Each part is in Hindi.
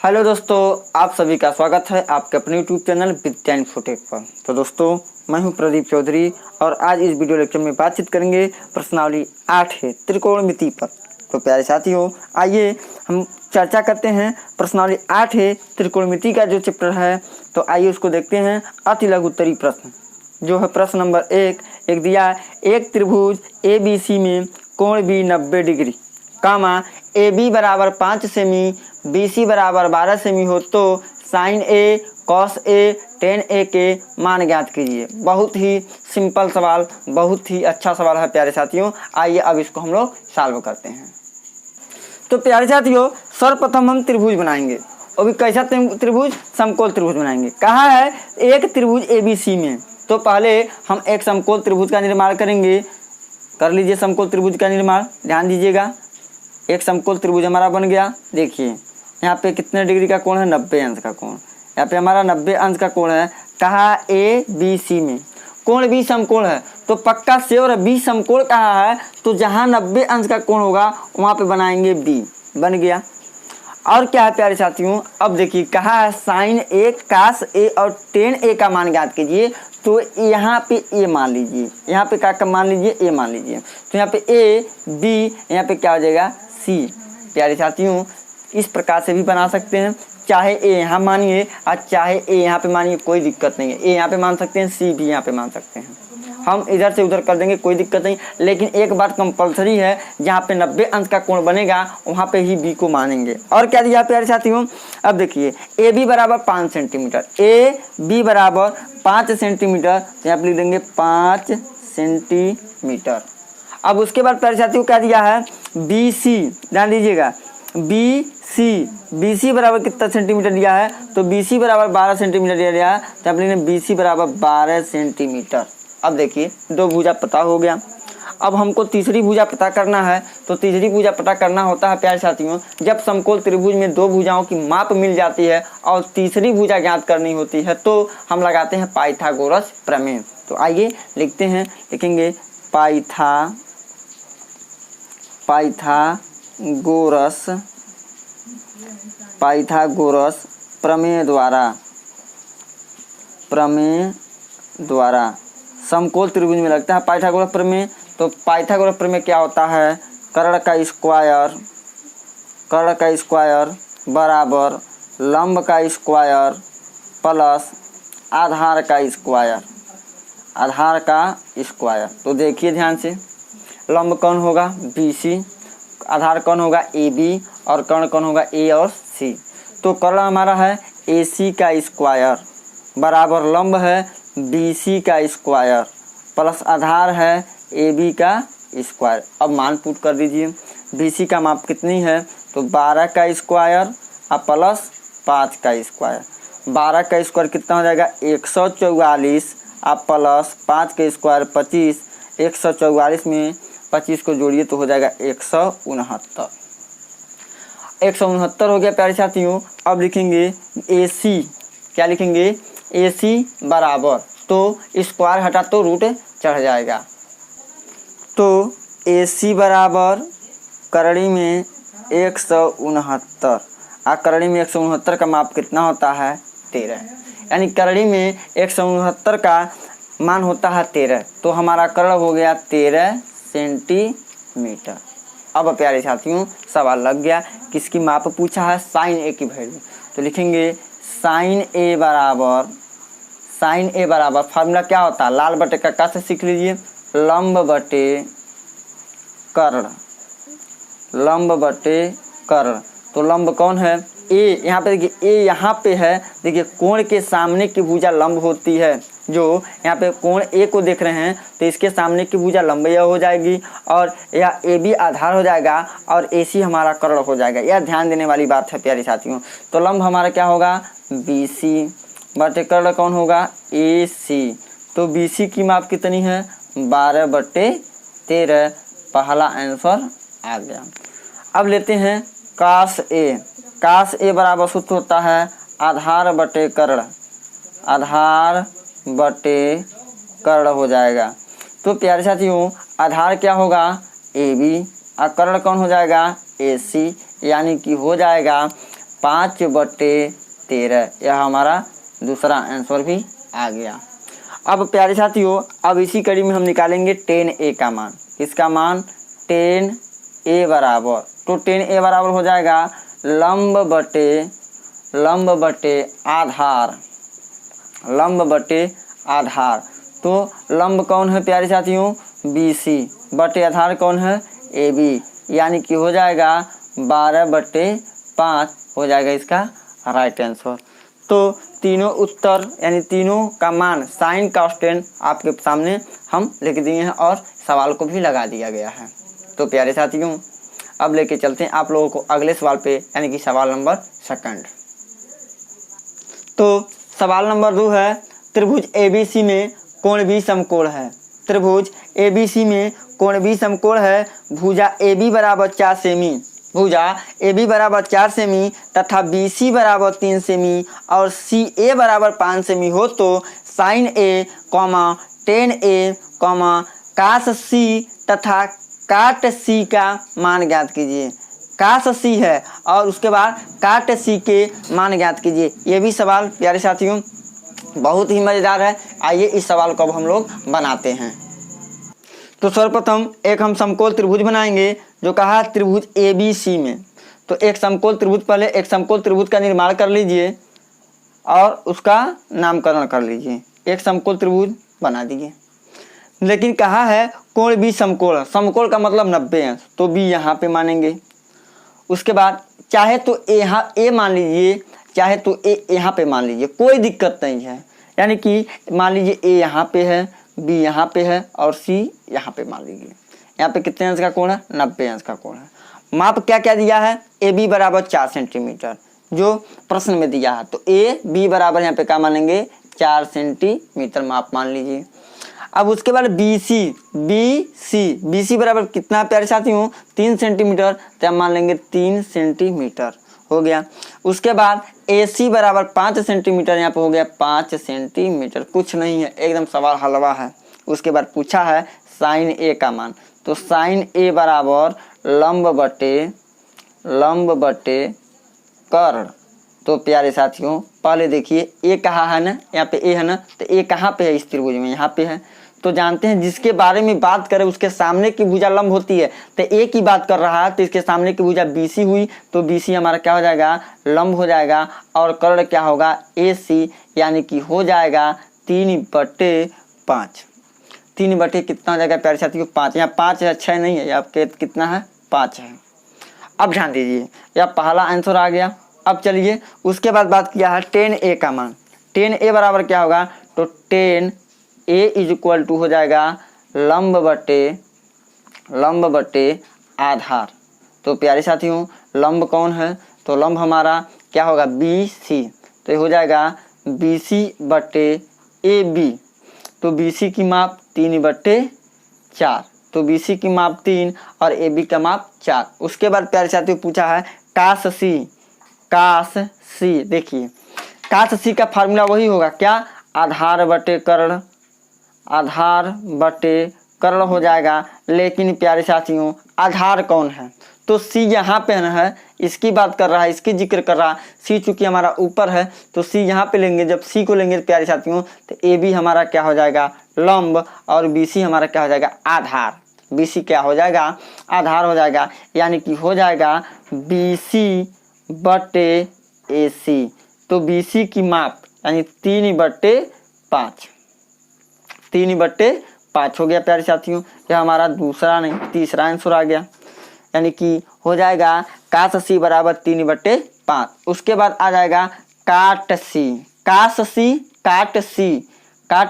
हेलो दोस्तों, आप सभी का स्वागत है आपके अपने यूट्यूब चैनल विद्या इन्फोटेक पर। तो दोस्तों, मैं हूं प्रदीप चौधरी और आज इस वीडियो लेक्चर में बातचीत करेंगे प्रश्नावली 8 है त्रिकोणमिति पर। तो प्यारे साथियों, आइए हम चर्चा करते हैं प्रश्नावली 8 है त्रिकोणमिति का जो चैप्टर है। तो आइए उसको देखते हैं। अति लघु उत्तरीय प्रश्न जो है प्रश्न नंबर एक दिया है, एक त्रिभुज ABC में कोण B 90 डिग्री कामा AB बराबर 5 सेमी BC बराबर 12 सेमी हो तो sin A cos A tan A के मान ज्ञात कीजिए। बहुत ही सिंपल सवाल, बहुत ही अच्छा सवाल है प्यारे साथियों। आइए अब इसको हम लोग सॉल्व करते हैं। तो प्यारे साथियों, सर्वप्रथम हम त्रिभुज बनाएंगे और भी कैसा त्रिभुज, समकोण त्रिभुज बनाएंगे। कहा है एक त्रिभुज ABC में, तो पहले हम एक समकोण त्रिभुज का निर्माण करेंगे। कर लीजिए समकोण त्रिभुज का निर्माण। ध्यान दीजिएगा, एक समकोण त्रिभुज हमारा बन गया। देखिए यहाँ पे कितने डिग्री का कोण है, 90 अंश का कोण। यहाँ पे हमारा 90 अंश का कोण है। कहा ABC में कोण B समकोण है, तो पक्का श्योर B समकोण कहा है, तो जहाँ 90 अंश का कोण होगा वहाँ पे बनाएंगे B। बन गया। और क्या है प्यारे साथियों, अब देखिए कहा है साइन A कास A और टेन A का मान ज्ञात कीजिए। तो यहाँ पे A मान लीजिए, यहाँ पे क्या मान लीजिए, A मान लीजिए। तो यहाँ पे A B, यहाँ पे क्या हो जाएगा C। प्यारे साथियों, इस प्रकार से भी बना सकते हैं। चाहे A यहाँ मानिए और चाहे A यहाँ पे मानिए, कोई दिक्कत नहीं है। A यहाँ पे मान सकते हैं, C भी यहाँ पे मान सकते हैं। हम इधर से उधर कर देंगे, कोई दिक्कत नहीं। लेकिन एक बात कंपलसरी है, जहाँ पे 90 अंश का कोण बनेगा वहाँ पे ही B को मानेंगे। और क्या दिया प्यारे साथियों, अब देखिए AB बराबर 5 सेंटीमीटर, AB बराबर 5 सेंटीमीटर, तो यहाँ पे लिख देंगे 5 सेंटीमीटर। अब उसके बाद प्यारे साथियों क्या दिया है, BC। ध्यान दीजिएगा, BC बराबर कितना सेंटीमीटर दिया है, तो BC बराबर 12 सेंटीमीटर दिया गया है। तो आप लिखेंगे BC बराबर 12 सेंटीमीटर। अब देखिए दो भुजा पता हो गया। अब हमको तीसरी भुजा पता करना है। तो तीसरी भुजा पता करना होता है प्यारे साथियों, जब समकोण त्रिभुज में दो भुजाओं की माप मिल जाती है और तीसरी भुजा ज्ञात करनी होती है, तो हम लगाते हैं पाइथागोरस प्रमेय। तो आइए लिखते हैं, लिखेंगे पाइथागोरस प्रमेय द्वारा समकोण त्रिभुज में लगता है पाइथागोरस प्रमेय। तो पाइथागोरस प्रमेय क्या होता है, कर्ण का स्क्वायर बराबर लंब का स्क्वायर प्लस आधार का स्क्वायर। तो देखिए ध्यान से, लंब कौन होगा BC, आधार कौन होगा AB और कर्ण कौन होगा A और C। तो कर्ण हमारा है AC का स्क्वायर बराबर लंब है BC का स्क्वायर प्लस आधार है AB का स्क्वायर। अब मान पुट कर दीजिए। BC का माप कितनी है, तो 12 का स्क्वायर और प्लस 5 का स्क्वायर। 12 का स्क्वायर कितना हो जाएगा, 144 और प्लस 5 का स्क्वायर 25। 144 में 25 को जोड़िए तो हो जाएगा 169। 169 हो गया प्यारे साथियों। अब लिखेंगे AC, क्या लिखेंगे, AC बराबर, तो स्क्वायर हटा तो रूट चढ़ जाएगा। तो AC बराबर करड़ी में 169 और करड़ी में 169 का माप कितना होता है, 13। यानी करड़ी में 169 का मान होता है 13, तो हमारा कर्ण हो गया 13 सेंटीमीटर। अब प्यारे साथियों सवाल लग गया, किसकी माप पूछा है, साइन A की वैल्यू। तो लिखेंगे साइन A बराबर फार्मूला क्या होता है, लाल बटे का से सीख लीजिए, लंब बटे कर्ण। तो लंब कौन है, A। यहाँ पे देखिए A यहाँ पे है। देखिए कोण के सामने की भुजा लंब होती है। जो यहाँ पे कोण A को देख रहे हैं, तो इसके सामने की भुजा लंब यह हो जाएगी और यह AB आधार हो जाएगा और AC हमारा कर्ण हो जाएगा। यह ध्यान देने वाली बात है प्यारे साथियों। तो लंब हमारा क्या होगा, BC बटे कर्ण कौन होगा, AC। तो BC की माप कितनी है, 12/13। पहला आंसर आ गया। अब लेते हैं कास A बराबर सूत्र होता है आधार बटे कर्ण हो जाएगा। तो प्यारे साथियों आधार क्या होगा, AB और कर्ण कौन हो जाएगा, AC। यानी कि हो जाएगा 5/13। यह हमारा दूसरा आंसर भी आ गया। अब प्यारे साथियों, अब इसी कड़ी में हम निकालेंगे 10a का मान। इसका मान 10a बराबर, तो 10a बराबर हो जाएगा लंब बटे आधार, लंब बटे आधार। तो लंब कौन है प्यारे साथियों? BC, बटे आधार कौन है? AB, यानी कि हो जाएगा 12/5 हो जाएगा इसका राइट आंसर। तो तीनों उत्तर यानी तीनों का मान साइन कांस्टेंट आपके सामने हम लिख दिए हैं और सवाल को भी लगा दिया गया है। तो प्यारे साथियों, अब लेके चलते हैं आप लोगों को अगले सवाल पे, यानी कि सवाल नंबर 2। तो सवाल नंबर 2 है, त्रिभुज ABC में कोण B समकोण है। त्रिभुज ABC में कोण B समकोण है। भुजा AB बराबर 4 सेमी, भुजा AB बराबर 4 सेमी तथा BC बराबर 3 सेमी और CA बराबर 5 सेमी हो तो sin A, tan A, cos C तथा काट C का मान ज्ञात कीजिए। cos C है और उसके बाद काट C के मान ज्ञात कीजिए। ये भी सवाल प्यारे साथियों बहुत ही मज़ेदार है। आइए इस सवाल को अब हम लोग बनाते हैं। तो सर्वप्रथम एक हम समकोण त्रिभुज बनाएंगे जो कहा त्रिभुज ABC में। तो एक समकोण त्रिभुज, पहले एक समकोण त्रिभुज का निर्माण कर लीजिए और उसका नामकरण कर लीजिए। एक समकोण त्रिभुज बना दीजिए, लेकिन कहा है कोण B समकोण, समकोण का मतलब 90 अंश, तो B यहाँ पे मानेंगे। उसके बाद चाहे तो A मान लीजिए, चाहे तो A यहाँ पे मान लीजिए, कोई दिक्कत नहीं है। यानी कि मान लीजिए A यहाँ पे है, B यहाँ पे है और C यहाँ पे मान लीजिए। यहाँ पे कितने अंश का कोण है? 90 अंश का कोण है। माप क्या क्या दिया है? AB बराबर 4 सेंटीमीटर जो प्रश्न में दिया है। तो AB बराबर यहाँ पे क्या मानेंगे? 4 सेंटीमीटर माप मान लीजिए। अब उसके बाद BC बराबर कितना प्यारे साथियों? 3 सेंटीमीटर, तो हम मान लेंगे 3 सेंटीमीटर हो गया। उसके बाद AC बराबर 5 सेंटीमीटर, यहाँ पे हो गया 5 सेंटीमीटर। कुछ नहीं है, एकदम सवाल हलवा है। उसके बाद पूछा है साइन A का मान। तो साइन A बराबर लंब बटे कर्ण। तो प्यारे साथियों पहले देखिए A कहाँ है ना, यहाँ पे A है ना, तो A कहाँ पे है इस त्रिभुज में? यहाँ पे है। तो जानते हैं जिसके बारे में बात करें उसके सामने की भुजा लंब होती है। तो A की बात कर रहा है तो इसके सामने की भुजा BC हुई, तो BC हमारा क्या हो जाएगा? लंब हो जाएगा। और कर्ण क्या होगा? AC, यानी कि हो जाएगा 3/5। 3 कितना हो जाएगा प्यारे साथियों? 5। यहाँ 5 है, 6 नहीं है, आपके कितना है? 5 है। अब ध्यान दीजिए, यह पहला आंसर आ गया। अब चलिए उसके बाद बात किया है tan A का मान। tan A बराबर क्या होगा? तो tan A इक्वल टू हो जाएगा लंब बटे आधार। तो प्यारे साथियों लंब कौन है? तो लंब हमारा क्या होगा? BC। तो ये हो जाएगा BC बटे AB। तो BC की माप 3/4, तो BC की माप 3 और AB का माप 4। उसके बाद प्यारे साथियों पूछा है cos C। देखिए cos C का फार्मूला वही होगा क्या? आधार बटे कर्ण हो जाएगा। लेकिन प्यारे साथियों आधार कौन है? तो C यहाँ पे है, इसकी बात कर रहा है, इसकी जिक्र कर रहा है। C चूंकि हमारा ऊपर है तो C यहाँ पे लेंगे। जब C को लेंगे प्यारे साथियों तो AB हमारा क्या हो जाएगा? लंब, और BC हमारा क्या हो जाएगा? आधार। BC क्या हो जाएगा? आधार हो जाएगा, यानी कि हो जाएगा BC बटे AC। तो BC की माप यानी 3/5, 3/5 हो गया प्यारे साथियों। यह हमारा दूसरा नहीं तीसरा आंसर आ गया, यानी कि हो जाएगा cos C बराबर 3/5। उसके बाद आ जाएगा काट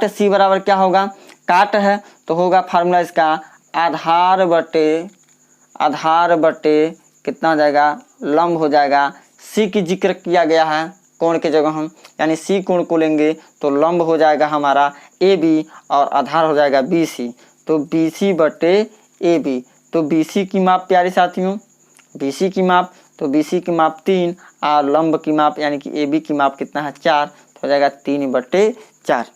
C बराबर क्या होगा? काट है तो होगा फार्मूला इसका आधार बटे कितना हो जाएगा? लंब हो जाएगा। C की जिक्र किया गया है कोण के जगह हम, यानी C कोण को लेंगे तो लंब हो जाएगा हमारा AB और आधार हो जाएगा BC। तो BC बटे AB। तो BC की माप प्यारे साथियों, BC की माप, तो BC की माप 3 और लंब की माप यानी कि AB की माप कितना है? 4। तो हो जाएगा 3/4।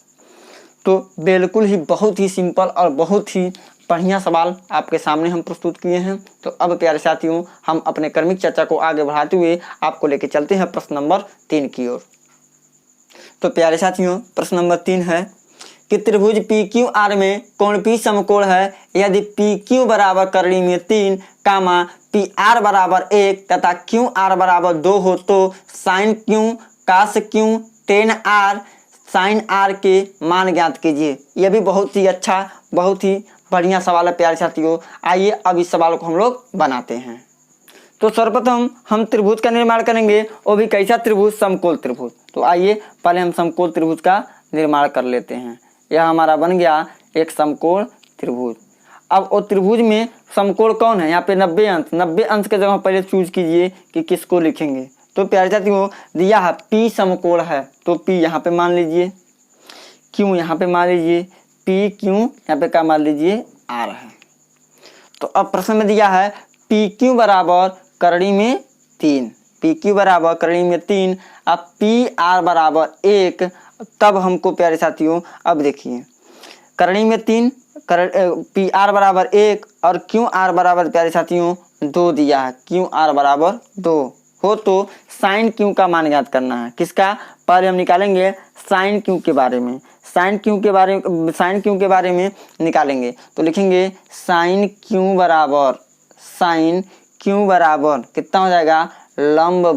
तो बिल्कुल ही बहुत ही सिंपल और बहुत ही बढ़िया सवाल आपके सामने हम प्रस्तुत किए हैं। तो अब प्यारे साथियों हम अपने क्रमिक चर्चा को आगे बढ़ाते हुए आपको लेके चलते हैं प्रश्न नंबर 3 की ओर। तो प्यारे साथियों प्रश्न नंबर 3 है कि त्रिभुज PQR में कोण P समकोण है यदि PQ बराबर करड़ी में 3 कामा PR बराबर 1 तथा QR बराबर 2 हो तो sin Q cos Q tan R sin R के मान ज्ञात कीजिए। यह भी बहुत ही अच्छा बहुत ही बढ़िया सवाल है प्यारे साथियों। आइए अब इस सवाल को हम लोग बनाते हैं। तो सर्वप्रथम हम त्रिभुज का निर्माण करेंगे, वो भी कैसा त्रिभुज, समकोण त्रिभुज। तो आइए पहले हम समकोण त्रिभुज का निर्माण कर लेते हैं। यह हमारा बन गया एक समकोण त्रिभुज। अब वो त्रिभुज में समकोण कौन है, यहाँ पे 90 अंश, 90 अंश के जगह पहले चूज कीजिए कि किसको लिखेंगे। तो प्यारे साथियों दिया है P समकोण है, तो P यहाँ पे मान लीजिए, Q यहाँ पे मान लीजिए, PQ यहाँ पे क्या मान लीजिए R है। तो अब प्रश्न में दिया है PQ बराबर करड़ी में 3, PQ बराबर करड़ी में 3, अब PR बराबर 1। तब हमको प्यारे साथियों अब देखिए करड़ी में 3, PR बराबर 1 और QR बराबर प्यारे साथियों 2 दिया है। QR बराबर 2 हो तो साइन Q का मान ज्ञात करना है। किसका, पहले हम निकालेंगे साइन Q के बारे में, साइन Q के बारे में निकालेंगे। तो लिखेंगे साइन Q बराबर कितना हो जाएगा, लंब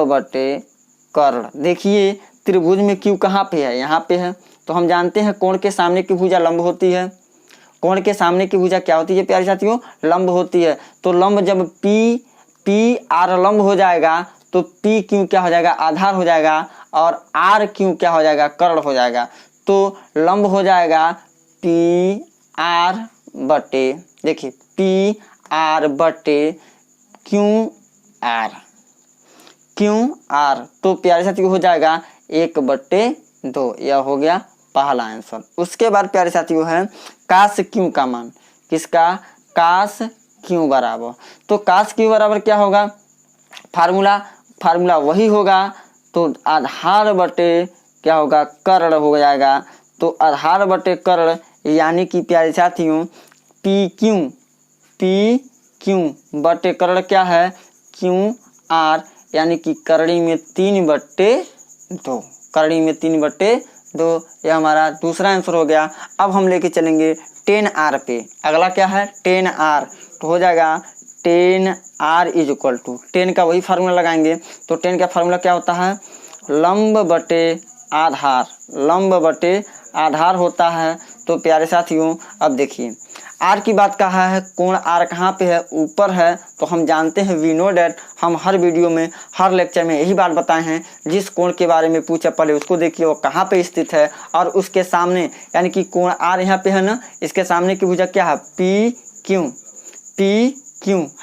बटे कर्ण। देखिए त्रिभुज में Q कहाँ पे है, यहाँ पे है। तो हम जानते हैं कोण के सामने की भुजा लंब होती है। कोण के सामने की भुजा क्या होती है प्यारे साथियों, लंब होती है। तो लंब जब PR लंब हो जाएगा तो PQ क्या हो जाएगा, आधार हो जाएगा, और RQ क्या हो जाएगा, कर्ण हो जाएगा। तो लंब हो जाएगा PR बटे, देखिए PR बटे QR। तो प्यारे साथियों हो जाएगा 1/2। यह हो गया पहला आंसर। उसके बाद प्यारे साथियों है cos Q का मान, किसका, cos Q बराबर, तो cos Q बराबर क्या होगा, फार्मूला वही होगा। तो आधार बटे क्या होगा, कर्ण हो जाएगा। तो आधार बटे कर्ण यानी कि प्यारे साथियों PQ बटे कर्ण क्या है, QR, यानी कि करड़ी में 3/2, करड़ी में 3/2। यह हमारा दूसरा आंसर हो गया। अब हम लेके चलेंगे tan R पे। अगला क्या है, tan R। तो हो जाएगा tan R is equal to, tan का वही फार्मूला लगाएंगे। तो tan का फार्मूला क्या होता है, लंब बटे आधार होता है। तो प्यारे साथियों अब देखिए R की बात कहा है, कोण R कहाँ पे है, ऊपर है। तो हम जानते हैं वी नो डैट, हम हर वीडियो में हर लेक्चर में यही बात बताए हैं, जिस कोण के बारे में पूछा पहले उसको देखिए वो कहाँ पे स्थित है। और उसके सामने यानी कि कोण R यहाँ पे है ना, इसके सामने की भुजा क्या है, PQ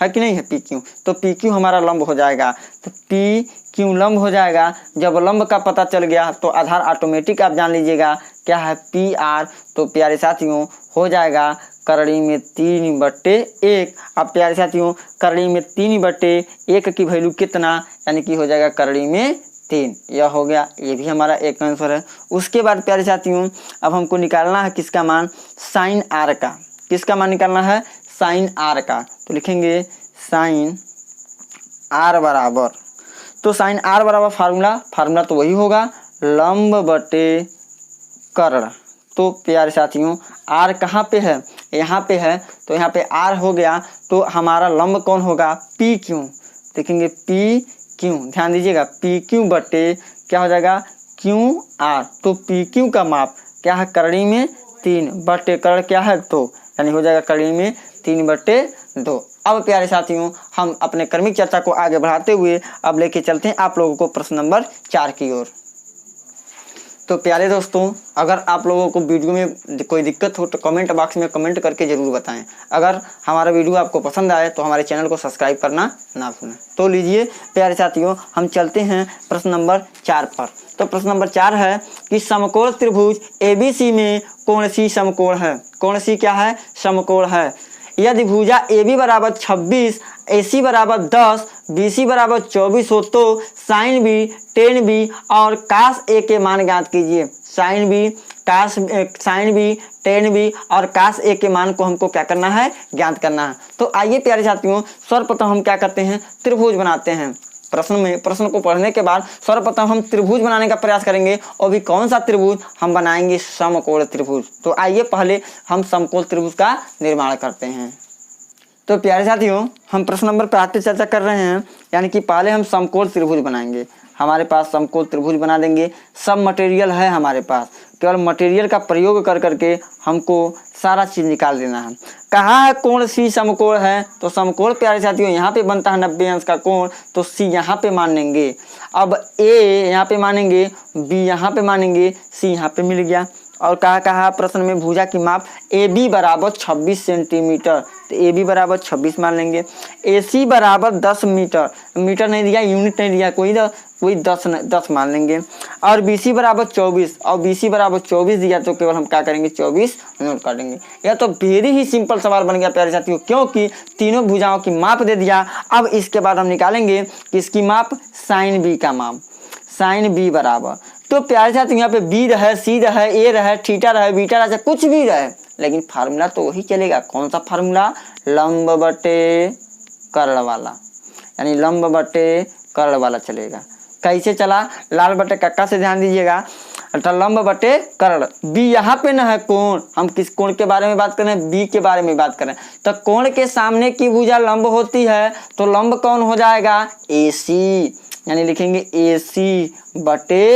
है कि नहीं है, PQ। तो PQ हमारा लंब हो जाएगा। तो PQ लंब हो जाएगा। जब लंब का पता चल गया तो आधार ऑटोमेटिक आप जान लीजिएगा क्या है, PR। तो प्यारे साथियों हो जाएगा करड़ी में 3/1। अब प्यारे साथियों करड़ी में 3/1 की वैल्यू कितना, यानी कि हो जाएगा करड़ी में 3। यह हो गया, ये भी हमारा एक आंसर है। उसके बाद प्यारे साथियों अब हमको निकालना है किसका मान, साइन R का। किसका मान निकालना है, साइन R का। तो लिखेंगे साइन R बराबर, तो साइन R बराबर फार्मूला तो वही होगा, लंब बटे कर्ण। तो प्यारे साथियों R कहाँ पे है, यहाँ पे है। तो यहाँ पे R हो गया। तो हमारा लंब कौन होगा, PQ। देखेंगे PQ, ध्यान दीजिएगा PQ बटे क्या हो जाएगा, QR। तो PQ का माप क्या है, करड़ी में 3 बटे कर्ण क्या है 2, यानी हो जाएगा करड़ी में 3/2। अब प्यारे साथियों हम अपने क्रमिक चर्चा को आगे बढ़ाते हुए अब लेके चलते हैं आप लोगों को प्रश्न नंबर 4 की ओर। तो प्यारे दोस्तों अगर आप लोगों को वीडियो में कोई दिक्कत हो तो कमेंट बॉक्स में कमेंट करके ज़रूर बताएं। अगर हमारा वीडियो आपको पसंद आए तो हमारे चैनल को सब्सक्राइब करना ना भूलें। तो लीजिए प्यारे साथियों हम चलते हैं प्रश्न नंबर 4 पर। तो प्रश्न नंबर 4 है कि समकोण त्रिभुज ABC में कोण C समकोण है। कोण C क्या है, समकोण है। यदि भुजा AB बराबर 26, AC बराबर 10, BC बराबर 24 हो तो साइन B, tan B और cos A के मान ज्ञात कीजिए। साइन B, काश साइन बी, टेन बी और काश ए के मान को हमको क्या करना है, ज्ञात करना है। तो आइए प्यारे साथियों, सर्वप्रथम हम क्या करते हैं, त्रिभुज बनाते हैं। प्रश्न को पढ़ने के बाद सर्वप्रथम हम त्रिभुज बनाने का प्रयास करेंगे। और भी कौन सा त्रिभुज हम बनाएंगे, समकोण त्रिभुज। तो आइए पहले हम समकोण त्रिभुज का निर्माण करते हैं। तो प्यारे साथियों, हम प्रश्न नंबर 5 पे चर्चा कर रहे हैं, यानी कि पहले हम समकोण त्रिभुज बनाएंगे। हमारे पास समकोण त्रिभुज बना देंगे, सब मटेरियल है हमारे पास, केवल मटेरियल का प्रयोग कर करके हमको सारा चीज निकाल देना है। कहाँ है कोण सी समकोण है, तो समकोण प्यारे साथियों यहाँ पे बनता है 90 अंश का कोण, तो सी यहाँ पे मान लेंगे। अब ए यहाँ पे मानेंगे, बी यहाँ पे मानेंगे, सी यहाँ पे मिल गया। और कहा प्रश्न में भुजा की माप ए बी बराबर 26 सेंटीमीटर, तो ए बी बराबर 26 मान लेंगे। ए सी बराबर 10 मीटर, मीटर नहीं दिया, यूनिट नहीं दिया, कोई 10 मान लेंगे। और बी सी बराबर 24, और बी सी बराबर 24 दिया, तो केवल हम क्या करेंगे, 24 नोट कर देंगे। यह तो वेरी ही सिंपल सवाल बन गया प्यारे साथियों, क्योंकि तीनों भुजाओं की माप दे दिया। अब इसके बाद हम निकालेंगे किसकी माप, साइन बी का माप। साइन बी बराबर, तो प्यारे साथियों यहाँ पे बी रहे, सी रहे, ए रहे, थीटा रहे, बीटा रहे, कुछ भी रहे, लेकिन फार्मूला तो वही चलेगा। कौन सा फार्मूला, लंब बटे कर्ण वाला, यानी लंब बटे कर्ण वाला चलेगा। कैसे चला, लाल बटे कक्का से ध्यान दीजिएगा, तो लंब बटे कर्ण। बी यहाँ पे न है कोण, हम किस कोण के बारे में बात कर रहे हैं, बी के बारे में बात कर रहे हैं। तो कोण के सामने की भुजा लंब होती है, तो लंब कौन हो जाएगा, ए सी, यानी लिखेंगे ए सी बटे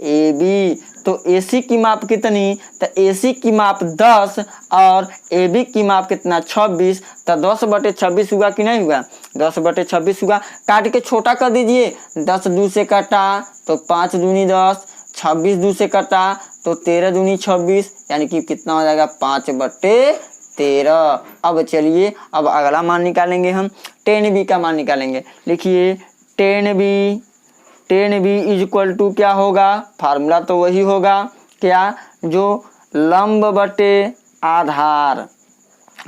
ए बी। तो ए सी की माप कितनी, तो ए सी की माप 10 और ए बी की माप कितना, 26। तो 10 बटे 26 हुआ कि नहीं हुआ, 10 बटे 26 हुआ। काट के छोटा कर दीजिए, 10 2 से कटा तो 5 दूनी 10, 26 2 से कटा तो 13 दूनी 26, यानी कि कितना हो जाएगा, 5 बटे 13। अब चलिए, अब अगला मान निकालेंगे हम, टेन बी का मान निकालेंगे। लिखिए tan B is equal to क्या होगा, फार्मूला तो वही होगा, क्या, जो लंब बटे आधार,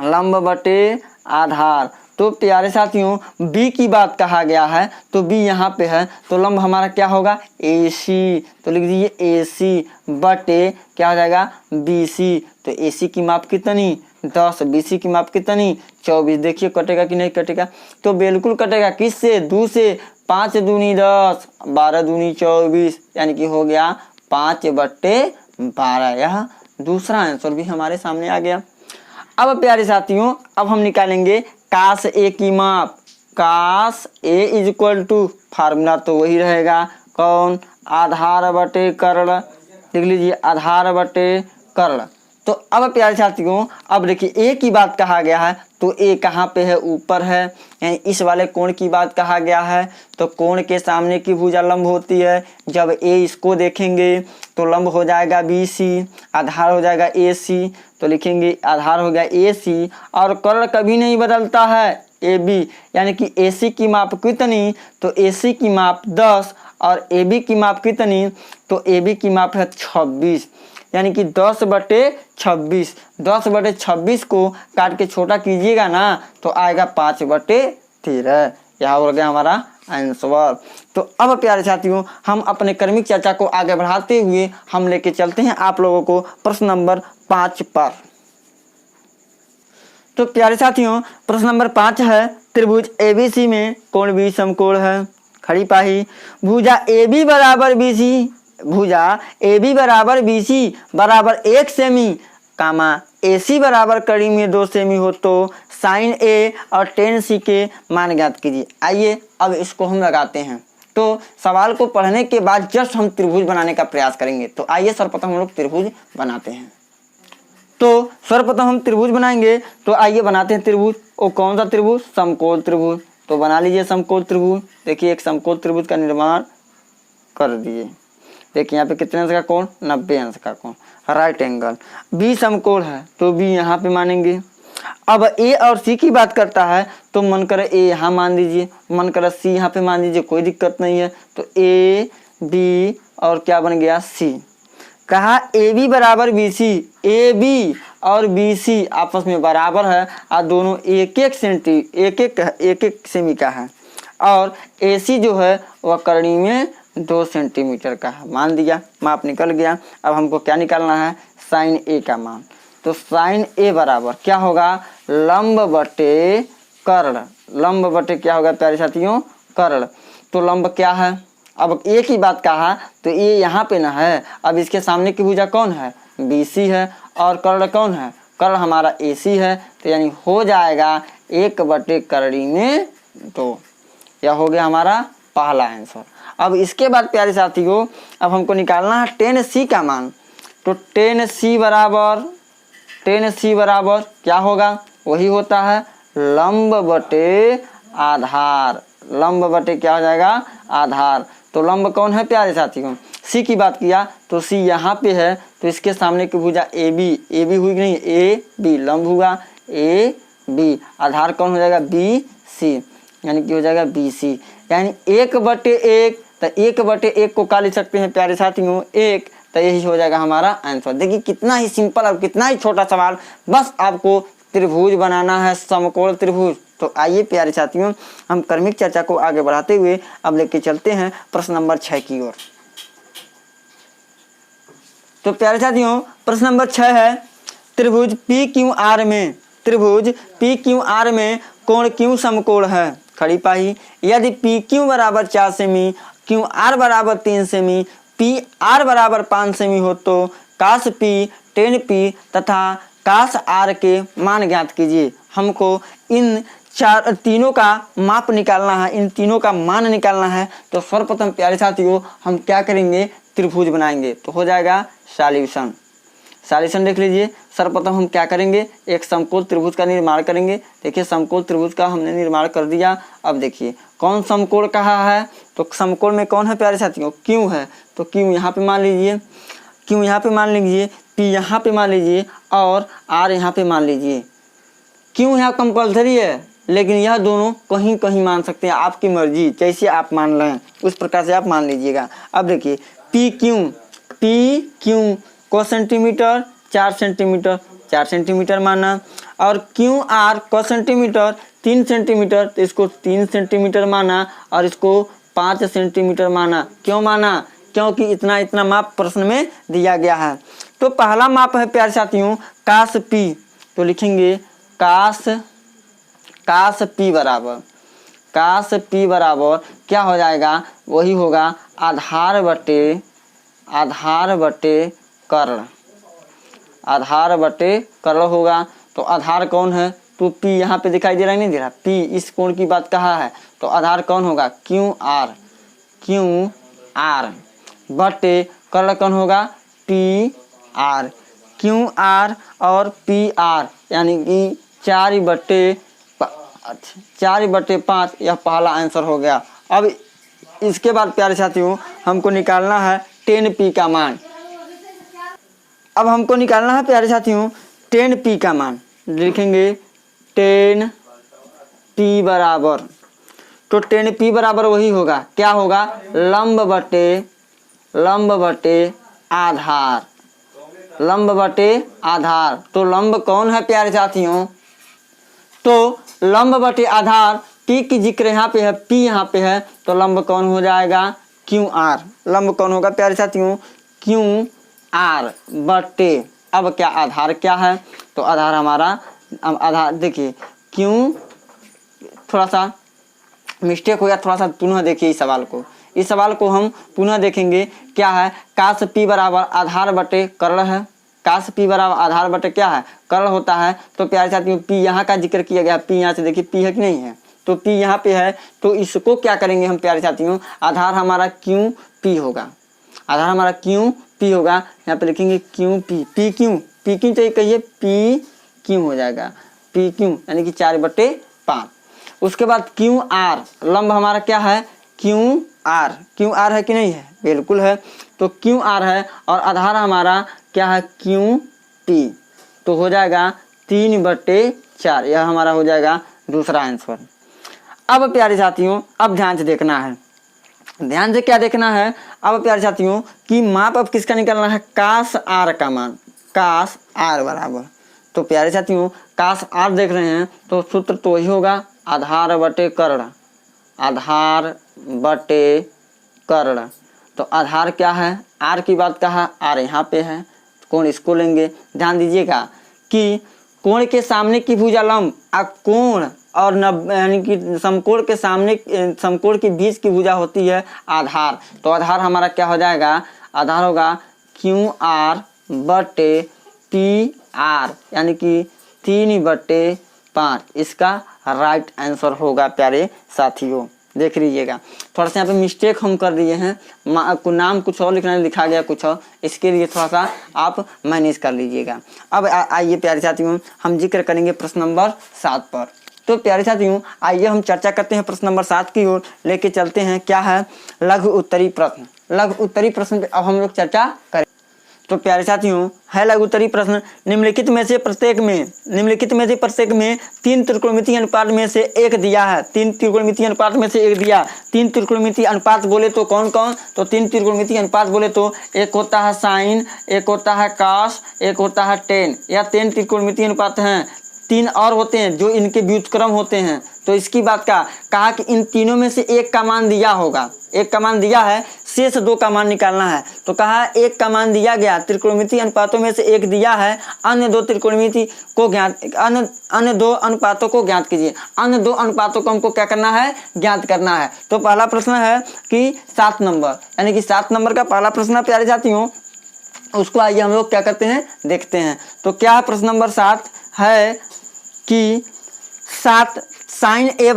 लंब बटे आधार। तो प्यारे साथियों, b की बात कहा गया है, तो b यहाँ पे है, तो लंब हमारा क्या होगा, AC। तो लिख दीजिए AC बटे क्या हो जाएगा, BC। तो AC की माप कितनी, 10, BC की माप कितनी, 24। देखिए कटेगा कि नहीं कटेगा, तो बिल्कुल कटेगा। किससे, 2 से, 5 दूनी 10, 12 दूनी 24, यानी कि हो गया 5 बटे 12। यह दूसरा आंसर भी हमारे सामने आ गया। अब प्यारे साथियों, अब हम निकालेंगे काश ए की माप। काश ए इज इक्वल टू, फार्मूला तो वही रहेगा, कौन, आधार बटे कर्ण। लिख लीजिए आधार बटे कर्ण। तो अब प्यारे साथियों, अब देखिए ए की बात कहा गया है, तो ए कहाँ पे है, ऊपर है, यानी इस वाले कोण की बात कहा गया है। तो कोण के सामने की भुजा लंब होती है, जब ए इसको देखेंगे तो लंब हो जाएगा BC, आधार हो जाएगा AC। तो लिखेंगे आधार हो गया AC, और कर्ण कभी नहीं बदलता है, AB, यानी कि AC की माप कितनी, तो AC की माप 10 और AB की माप कितनी, तो AB की माप है 26, यानी कि 10 बटे 26। 10 बटे 26 को काट के छोटा कीजिएगा ना, तो आएगा 5 बटे 13। यह हो गया हमारा आंसर। तो अब प्यारे साथियों, हम अपने क्रमिक चर्चा को आगे बढ़ाते हुए हम लेके चलते हैं आप लोगों को प्रश्न नंबर 5 पर। तो प्यारे साथियों, प्रश्न नंबर 5 है, त्रिभुज ABC में कोण B समकोण है। खड़ी पाही, भुजा AB बराबर BC, भुजा AB बराबर BC बराबर 1 सेमी, कामा AC बराबर कड़ी में 2 सेमी हो, तो साइन A और टेन C के मान ज्ञात कीजिए। आइए अब इसको हम लगाते हैं। तो सवाल को पढ़ने के बाद जस्ट हम त्रिभुज बनाने का प्रयास करेंगे। तो आइए सर्वप्रथम हम लोग त्रिभुज बनाते हैं। तो सर्वप्रथम हम त्रिभुज बनाएंगे, तो आइए बनाते हैं त्रिभुज। और कौन सा त्रिभुज, समकोण त्रिभुज। तो बना लीजिए समकोण त्रिभुज। देखिए एक समकोण त्रिभुज का निर्माण कर दिए। देखिए यहाँ पे कितने अंश का कोण, 90 अंश का कोण, राइट एंगल। B समकोण है, तो B यहाँ पे मानेंगे। अब A और C की बात करता है, तो मन करे A यहाँ मान दीजिए, मन करे C यहाँ पे मान दीजिए, कोई दिक्कत नहीं है। तो A B और क्या बन गया, C। कहा AB बराबर BC, AB और BC आपस में बराबर है और दोनों एक एक सेमी का है। और AC जो है वह करणी में 2 सेंटीमीटर का है। मान दिया, माप निकल गया। अब हमको क्या निकालना है, साइन ए का मान। तो साइन ए बराबर क्या होगा, लंब बटे कर्ण। लंब बटे क्या होगा प्यारे साथियों, कर्ण। तो लंब क्या है, अब ए की बात कहा तो ये यहाँ पे ना है। अब इसके सामने की भुजा कौन है, BC है, और कर्ण कौन है, कर्ण हमारा AC है। तो यानी हो जाएगा 1/कर्णी में 2। यह हो गया हमारा पहला आंसर। अब इसके बाद प्यारे साथियों अब हमको निकालना है tan C का मान। तो tan C बराबर क्या होगा, वही होता है लंब बटे आधार। लंब बटे क्या हो जाएगा, आधार। तो लंब कौन है प्यारे साथियों, C की बात किया तो C यहाँ पे है। तो इसके सामने की भुजा AB हुई नहीं, AB लंब हुआ AB। आधार कौन हो जाएगा, BC, यानी कि हो जाएगा BC। यानी 1/1। तो 1/1 को क्या लिख सकते हैं प्यारे साथियों, 1। तो यही हो जाएगा हमारा आंसर। देखिए कितना ही सिंपल और कितना ही छोटा सवाल, बस आपको त्रिभुज बनाना है, समकोण त्रिभुज। तो आइए प्यारे साथियों हम क्रमिक चर्चा को आगे बढ़ाते हुए अब लेके चलते हैं प्रश्न नंबर 6 की ओर। तो प्यारे साथियों प्रश्न नंबर 6 है, त्रिभुज PQR में कोण Q समकोण है। खड़ी पाही, यदि PQ बराबर 4 सेमी, QR बराबर 3 सेमी, PR बराबर 5 सेमी हो तो cos P tan P तथा cos R के मान ज्ञात कीजिए। हमको इन तीनों का माप निकालना है, इन तीनों का मान निकालना है। तो सर्वप्रथम प्यारे साथियों हम क्या करेंगे, त्रिभुज बनाएंगे। तो हो जाएगा सॉल्यूशन देख लीजिए। सर्वप्रथम हम क्या करेंगे, एक समकोण त्रिभुज का निर्माण करेंगे। देखिए समकोण त्रिभुज का हमने निर्माण कर दिया। अब देखिए कौन समकोण कहा है, तो समकोण में कौन है प्यारे साथियों, Q है। तो Q यहाँ पे मान लीजिए, Q यहाँ पे मान लीजिए, P यहाँ पे मान लीजिए और R यहाँ पे मान लीजिए। Q यहाँ कंपल्सरी है, लेकिन यह दोनों कहीं कहीं मान सकते हैं, आपकी मर्जी, जैसे आप मान लें उस प्रकार से आप मान लीजिएगा। अब देखिए PQ को सेंटीमीटर 4 सेंटीमीटर माना, और QR को सेंटीमीटर 3 सेंटीमीटर, तो इसको 3 सेंटीमीटर माना और इसको 5 सेंटीमीटर माना। क्यों माना, क्योंकि इतना इतना माप प्रश्न में दिया गया है। तो पहला माप है प्यारे साथियों cos P। तो लिखेंगे cos P बराबर क्या हो जाएगा, वही होगा आधार बटे कर्ण होगा। तो आधार कौन है, तो P यहाँ पे दिखाई दे रहा है, नहीं दे रहा, P इस कोण की बात कहा है। तो आधार कौन होगा, QR बटे कर्ण कौन होगा, PR। QR और PR यानी कि 4/5, यह पहला आंसर हो गया। अब इसके बाद प्यारे साथियों हमको निकालना है tan P का मान। अब हमको निकालना है प्यारे साथियों tan P का मान। लिखेंगे tan P बराबर, तो tan P बराबर वही होगा, क्या होगा, लंब बटे आधार। तो लंब कौन है प्यारे साथियों, तो लंब बटे आधार, P की जिक्र यहाँ पे है, P यहाँ पे है, तो लंब कौन हो जाएगा, QR। लंब कौन होगा प्यारे साथियों, QR बटे, अब क्या आधार क्या है, तो आधार हमारा, आधार देखिए क्यों, थोड़ा सा मिस्टेक हो गया, थोड़ा सा पुनः देखिए इस सवाल को हम पुनः देखेंगे। क्या है, cos P बराबर आधार बटे कर्ण है। cos P बराबर आधार बटे क्या है, कर्ण होता है। तो प्यारे साथियों P यहाँ का जिक्र किया गया, P यहाँ से देखिए P है कि नहीं है, तो P यहाँ पे है। तो इसको क्या करेंगे हम प्यारे साथियों, आधार हमारा QP होगा, यहाँ पे लिखेंगे QP, PQ चाहिए कहिए, PQ हो जाएगा, PQ यानी कि 4/5। उसके बाद QR, लंब हमारा क्या है, QR है कि नहीं है, बिल्कुल है। तो QR है और आधार हमारा क्या है, QP। तो हो जाएगा 3/4, यह हमारा हो जाएगा दूसरा आंसर। अब प्यारे साथियों अब ध्यान से देखना है, ध्यान से क्या देखना है, अब प्यारे साथियों कि माप अब किसका निकालना है, cos R का मान, cos R बराबर। तो प्यारे साथियों cos R देख रहे हैं तो सूत्र तो वही होगा, आधार बटे कर्ण, तो आधार क्या है, आर की बात कहा, आर यहाँ पे है, कोण इसको लेंगे। ध्यान दीजिएगा कि कोण के सामने की भुजा लंब, कोण और यानी कि समकोण के सामने, समकोण के बीच की भुजा होती है आधार। तो आधार हमारा क्या हो जाएगा, आधार होगा क्यू आर बटे पी आर, यानी कि 3/5। इसका राइट आंसर होगा प्यारे साथियों। देख लीजिएगा, थोड़ा सा यहाँ पे मिस्टेक हम कर दिए हैं, नाम कुछ और लिखना लिखा गया कुछ और, इसके लिए थोड़ा सा आप मैनेज कर लीजिएगा। अब आइए प्यारे साथियों हम जिक्र करेंगे प्रश्न नंबर 7 पर। तो प्यारे साथियों आइए हम चर्चा करते हैं प्रश्न नंबर 7 की ओर लेके चलते हैं। क्या है, लघु उत्तरी प्रश्न। लघु उत्तरी प्रश्न पे अब हम लोग चर्चा करें। तो प्यारे साथियों है लघु उत्तरी प्रश्न, निम्नलिखित में से प्रत्येक में 3 त्रिकोणमितीय अनुपात में से एक दिया है। 3 त्रिकोणमितीय अनुपात में से एक दिया। 3 त्रिकोणमितीय अनुपात बोले तो कौन कौन, तो 3 त्रिकोणमितीय अनुपात बोले तो एक होता है साइन, एक होता है कॉस, एक होता है टेन। यह 3 त्रिकोणमितीय अनुपात हैं। 3 और होते हैं जो इनके व्युत्क्रम होते हैं। तो इसकी बात कहा कि इन तीनों में से एक का मान दिया होगा, एक का मान दिया है, शेष 2 का मान निकालना है। तो कहा एक का मान दिया गया, त्रिकोणमितीय अनुपातों में से एक दिया है, अन्य 2 त्रिकोणमिति को ज्ञात, अन्य 2 अनुपातों को ज्ञात कीजिए। अन्य 2 अनुपातों को हमको क्या करना है, ज्ञात करना है। तो पहला प्रश्न है कि 7 नंबर, यानी कि 7 नंबर का पहला प्रश्न प्यारे साथियों, उसको आइए हम लोग क्या करते हैं, देखते हैं। तो क्या है प्रश्न नंबर 7 है कि 7 साइन ए